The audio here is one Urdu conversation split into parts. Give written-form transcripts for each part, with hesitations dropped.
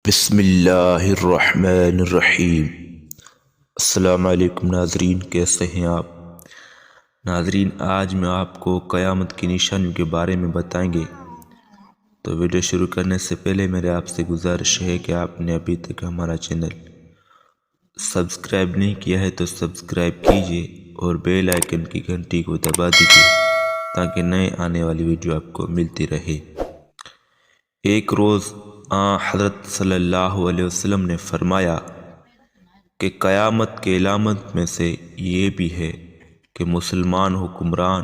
بسم اللہ الرحمن الرحیم۔ السلام علیکم ناظرین، کیسے ہیں آپ؟ ناظرین، آج میں آپ کو قیامت کی نشانیوں کے بارے میں بتائیں گے۔ تو ویڈیو شروع کرنے سے پہلے میرے آپ سے گزارش ہے کہ آپ نے ابھی تک ہمارا چینل سبسکرائب نہیں کیا ہے تو سبسکرائب کیجئے اور بیل آئیکن کی گھنٹی کو دبا دیجئے تاکہ نئے آنے والی ویڈیو آپ کو ملتی رہے۔ ایک روز حضرت صلی اللہ علیہ وسلم نے فرمایا کہ قیامت کے علامت میں سے یہ بھی ہے کہ مسلمان حکمران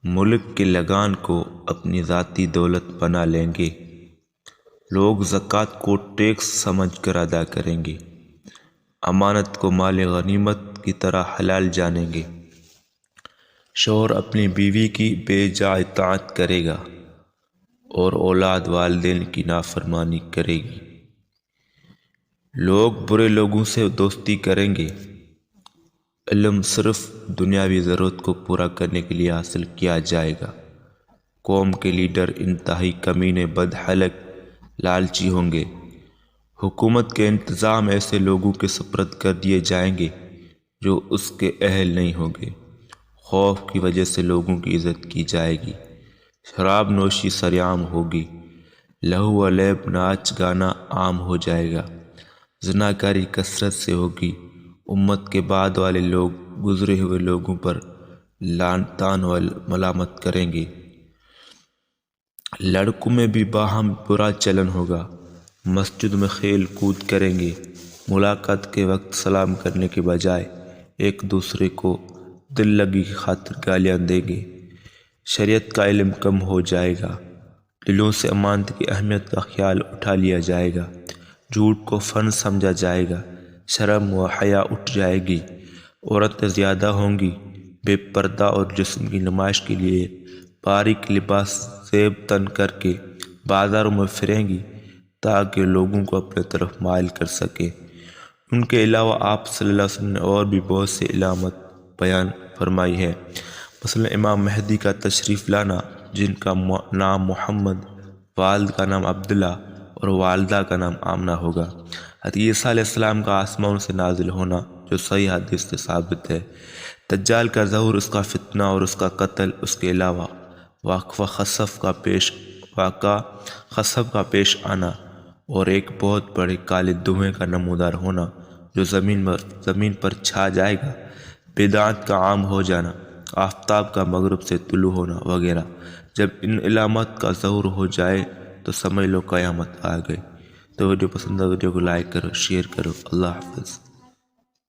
ملک کے لگان کو اپنی ذاتی دولت بنا لیں گے۔ لوگ زکوٰۃ کو ٹیکس سمجھ کر ادا کریں گے، امانت کو مال غنیمت کی طرح حلال جانیں گے، شوہر اپنی بیوی کی بے جا اطاعت کرے گا اور اولاد والدین کی نافرمانی کرے گی۔ لوگ برے لوگوں سے دوستی کریں گے۔ علم صرف دنیاوی ضرورت کو پورا کرنے کے لیے حاصل کیا جائے گا۔ قوم کے لیڈر انتہائی کمینے، بدحلق، لالچی ہوں گے۔ حکومت کے انتظام ایسے لوگوں کے سپرد کر دیے جائیں گے جو اس کے اہل نہیں ہوں گے۔ خوف کی وجہ سے لوگوں کی عزت کی جائے گی۔ شراب نوشی سرعام ہوگی۔ لہو و لیب، ناچ گانا عام ہو جائے گا۔ زناکاری کثرت سے ہوگی۔ امت کے بعد والے لوگ گزرے ہوئے لوگوں پر لعن طعن و ملامت کریں گے۔ لڑکوں میں بھی باہم برا چلن ہوگا۔ مسجد میں کھیل کود کریں گے۔ ملاقات کے وقت سلام کرنے کے بجائے ایک دوسرے کو دل لگی کی خاطر گالیاں دیں گے۔ شریعت کا علم کم ہو جائے گا۔ دلوں سے امانت کی اہمیت کا خیال اٹھا لیا جائے گا۔ جھوٹ کو فن سمجھا جائے گا۔ شرم و حیا اٹھ جائے گی۔ عورتیں زیادہ ہوں گی۔ بے پردہ اور جسم کی نمائش کے لیے باریک لباس زیب تن کر کے بازاروں میں پھریں گی تاکہ لوگوں کو اپنے طرف مائل کر سکیں۔ ان کے علاوہ آپ صلی اللہ علیہ وسلم نے اور بھی بہت سے علامت بیان فرمائی ہے، مثلا امام مہدی کا تشریف لانا، جن کا نام محمد، والد کا نام عبداللہ اور والدہ کا نام آمنہ ہوگا۔ حضرت عیسیٰ علیہ السلام کا آسمان سے نازل ہونا، جو صحیح حدیث سے ثابت ہے۔ دجال کا ظہور، اس کا فتنہ اور اس کا قتل، اس کے علاوہ واقعہ خسف کا پیش آنا اور ایک بہت بڑے کالے دھوئیں کا نمودار ہونا جو زمین پر چھا جائے گا، بدعات کا عام ہو جانا، آفتاب کا مغرب سے طلوع ہونا وغیرہ۔ جب ان علامات کا ظہور ہو جائے تو سمجھ لو قیامت آ گئی۔ تو ویڈیو پسند ہے، ویڈیو کو لائک کرو، شیئر کرو۔ اللہ حافظ۔